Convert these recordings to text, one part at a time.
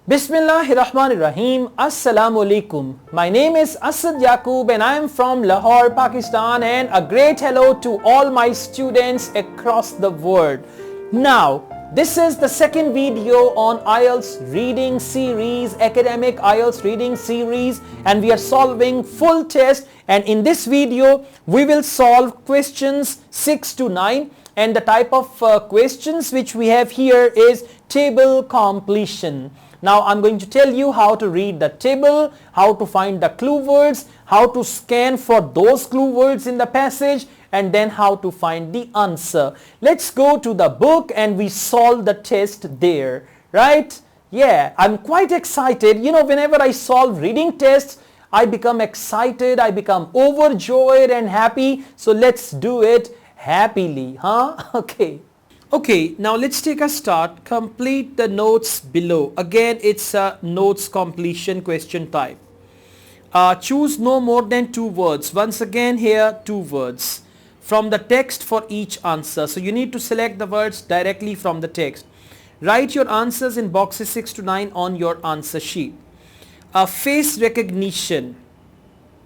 Bismillahirrahmanirrahim. Assalamu alaikum. My name is Asad Yaqub and I am from Lahore, Pakistan, and a great hello to all my students across the world. Now, this is the second video on IELTS reading series, academic IELTS reading series, and we are solving full test, and in this video we will solve questions 6 to 9, and the type of questions which we have here is table completion. Now I'm going to tell you how to read the table, how to find the clue words, how to scan for those clue words in the passage, and then how to find the answer. Let's go to the book and we solve the test there, right? Yeah, I'm quite excited. You know, whenever I solve reading tests, I become excited, I become overjoyed and happy. So let's do it happily, huh? Okay, now let's take a start. Complete the notes below. Again, it's a notes completion question type. Choose no more than 2 words. Once again here, 2 words from the text for each answer. So you need to select the words directly from the text. Write your answers in boxes 6 to 9 on your answer sheet. Face recognition.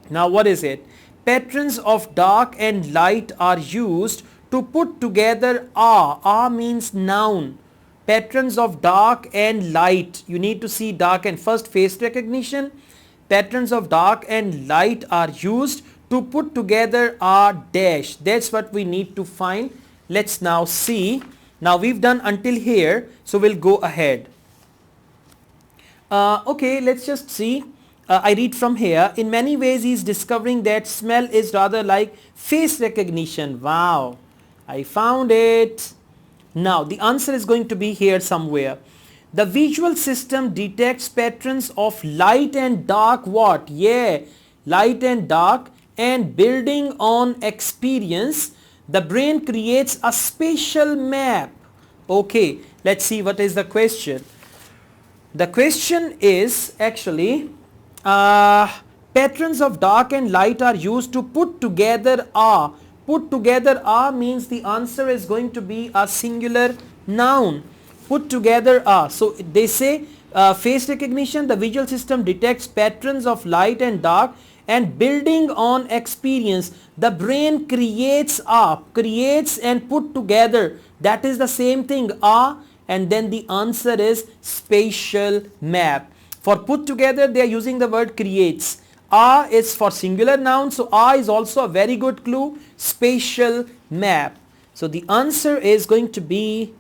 Now what is it? Patterns of dark and light are used to put together are means noun. Patterns of dark and light. You need to see dark and first face recognition. Patterns of dark and light are used to put together are dash. That's what we need to find. Let's now see. Now we've done until here, so we'll go ahead. Okay, let's just see. I read from here. In many ways he's discovering that smell is rather like face recognition. Wow, I found it. Now the answer is going to be here somewhere. The visual system detects patterns of light and dark. What? Yeah, light and dark, and building on experience, the brain creates a spatial map. Okay, let's see what is the question. The question is actually patterns of dark and light are used to put together are. Put together are means the answer is going to be a singular noun. Put together are. So they say face recognition, the visual system detects patterns of light and dark, and building on experience, the brain creates and put together. That is the same thing, and then the answer is spatial map. For put together they are using the word creates. Is for singular noun, so is also a very good clue. Spatial map. So the answer is going to be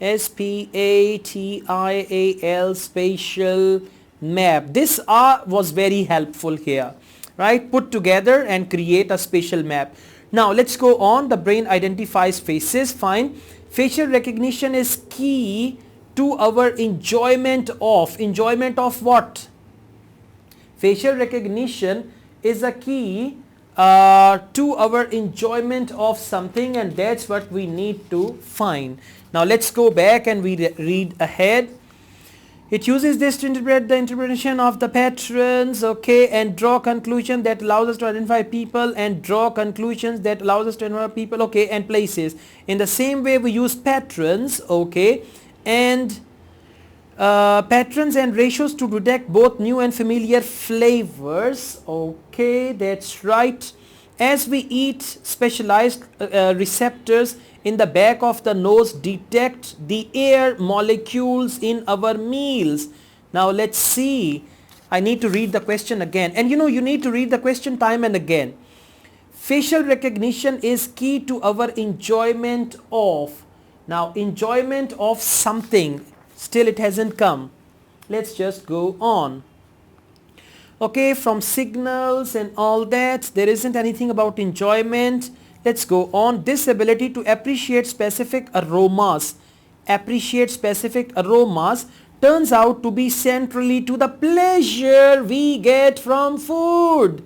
SPATIAL, spatial map. This was very helpful here, right? Put together and create a spatial map. Now let's go on. The brain identifies faces. Fine. Facial recognition is key to our enjoyment of. Enjoyment of what? Facial recognition is a key to our enjoyment of something, and that's what we need to find. Now let's go back and we read ahead. It uses this to interpret the interpretation of the patterns, okay, and draw conclusion that allows us to identify people, and draw conclusions that allows us to identify people, okay, and places. In the same way we use patterns, okay, and patterns and ratios to detect both new and familiar flavors. Okay, that's right. As we eat, specialized receptors in the back of the nose detect the air molecules in our meals. Now let's see. I need to read the question again, and you know, you need to read the question time and again. Facial recognition is key to our enjoyment of. Now enjoyment of something. Still it hasn't come. Let's just go on. Okay, from signals and all that, there isn't anything about enjoyment. Let's go on. This ability to appreciate specific aromas turns out to be centrally to the pleasure we get from food.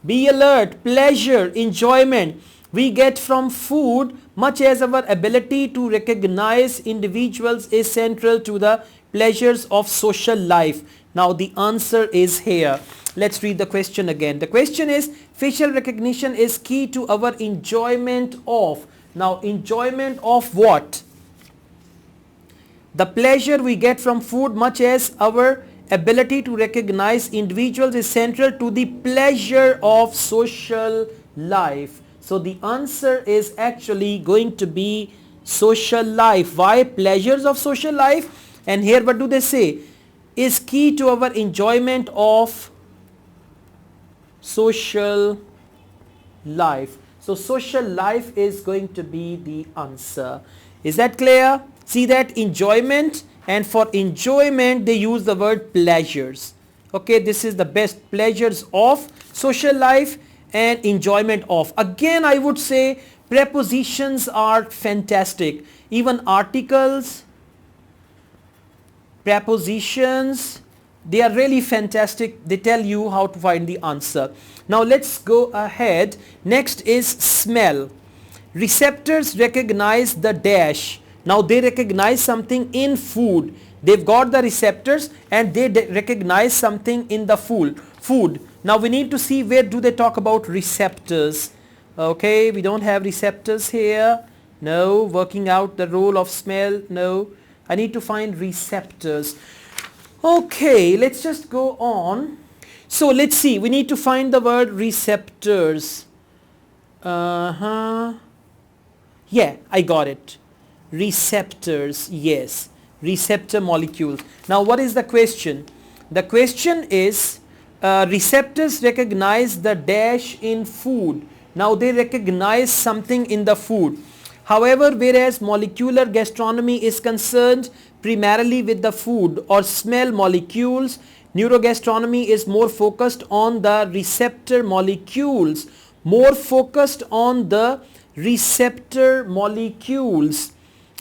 Be alert. Pleasure, enjoyment we get from food, much as our ability to recognize individuals is central to the pleasures of social life. Now the answer is here. Let's read the question again. The question is, facial recognition is key to our enjoyment of. Now enjoyment of what? The pleasure we get from food, much as our ability to recognize individuals is central to the pleasure of social life. So the answer is actually going to be social life. Why? Pleasures of social life. And here what do they say? Is key to our enjoyment of social life. So social life is going to be the answer. Is that clear? See that enjoyment, and for enjoyment they use the word pleasures. Okay, this is the best pleasures of social life and enjoyment of. Again, I would say prepositions are fantastic. Even articles, prepositions, they are really fantastic. They tell you how to find the answer. Now let's go ahead. Next is smell. Receptors recognize the dash. Now they recognize something in food. They've got the receptors and they recognize something in the food. Now we need to see where do they talk about receptors. Okay, we don't have receptors here. No. Working out the role of smell. No. I need to find receptors. Okay, let's just go on. So let's see. We need to find the word receptors. Yeah, I got it. Receptors. Yes. Receptor molecules. Now what is the question? The question is receptors recognize the dash in food. Now they recognize something in the food. However, whereas molecular gastronomy is concerned primarily with the food or smell molecules, neurogastronomy is more focused on the receptor molecules. More focused on the receptor molecules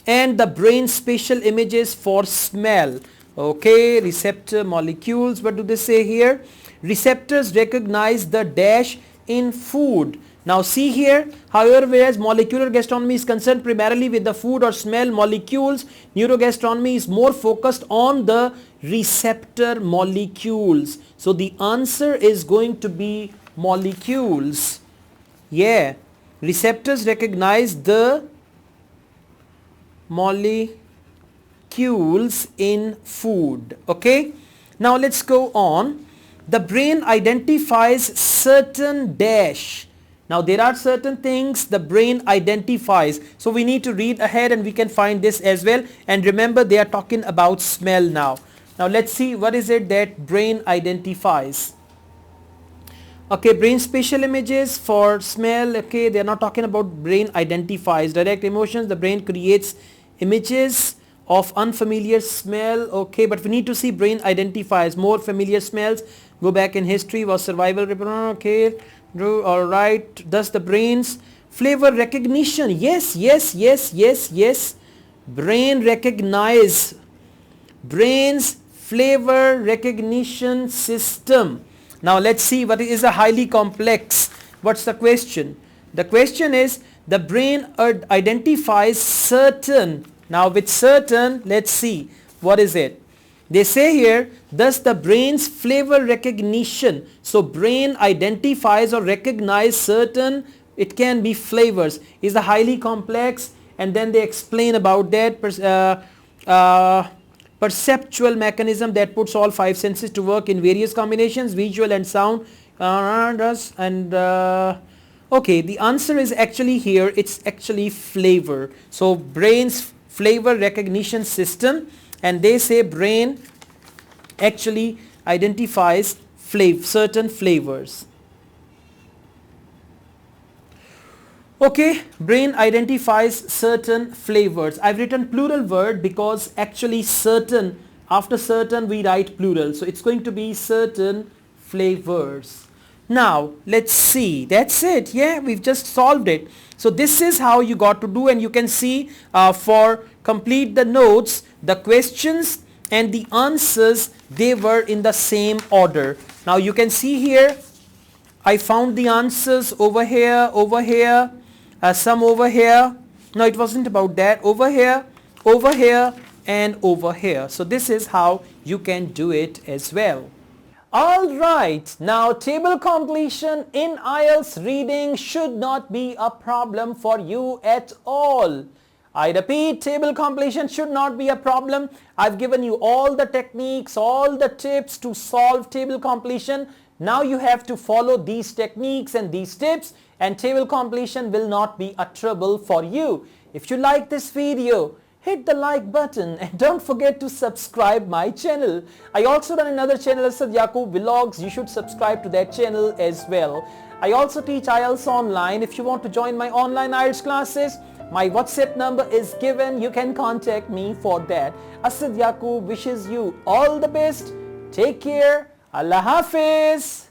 and the brain spatial images for smell. Okay, receptor molecules. What do they say here? Receptors recognize the dash in food. Now see here, however, whereas molecular gastronomy is concerned primarily with the food or smell molecules, neurogastronomy is more focused on the receptor molecules. So the answer is going to be molecules. Yeah, receptors recognize the molecules in food. Okay, now let's go on. The brain identifies certain dash. Now there are certain things the brain identifies. So we need to read ahead and we can find this as well. And remember, they are talking about smell now. Now let's see what is it that brain identifies. Okay, brain spatial images for smell. Okay, they are not talking about brain identifies. Direct emotions, the brain creates images of unfamiliar smell. Okay, but we need to see brain identifies more familiar smells. Go back in history, was survival. Okay, all right. Thus the brain's flavor recognition. Yes. Brain recognize. Brain's flavor recognition system. Now let's see what is a highly complex. What's the question? The question is the brain identifies certain. Now with certain, let's see what is it. They say here, thus the brain's flavor recognition. So brain identifies or recognize certain, it can be flavors, is a highly complex, and then they explain about that perceptual mechanism that puts all five senses to work in various combinations, visual and sound. Okay, the answer is actually here, it's actually flavor. So brain's flavor recognition system, and they say brain actually identifies certain flavors. Okay, brain identifies certain flavors. I've written plural word because actually certain, after certain we write plural. So it's going to be certain flavors. Now let's see, that's it. Yeah, we've just solved it. So this is how you got to do, and you can see for complete the notes, the questions and the answers, they were in the same order. Now you can see here, I found the answers over here, some over here. No, it wasn't about that. Over here, and over here. So this is how you can do it as well. Alright, now table completion in IELTS reading should not be a problem for you at all. I repeat, table completion should not be a problem. I've given you all the techniques, all the tips to solve table completion. Now you have to follow these techniques and these tips, and table completion will not be a trouble for you. If you like this video, hit the like button and don't forget to subscribe my channel. I also run another channel, Asad Yaqub Vlogs. You should subscribe to that channel as well. I also teach IELTS online. If you want to join my online IELTS classes, my WhatsApp number is given. You can contact me for that. Asad Yaqub wishes you all the best. Take care. Allah Hafiz.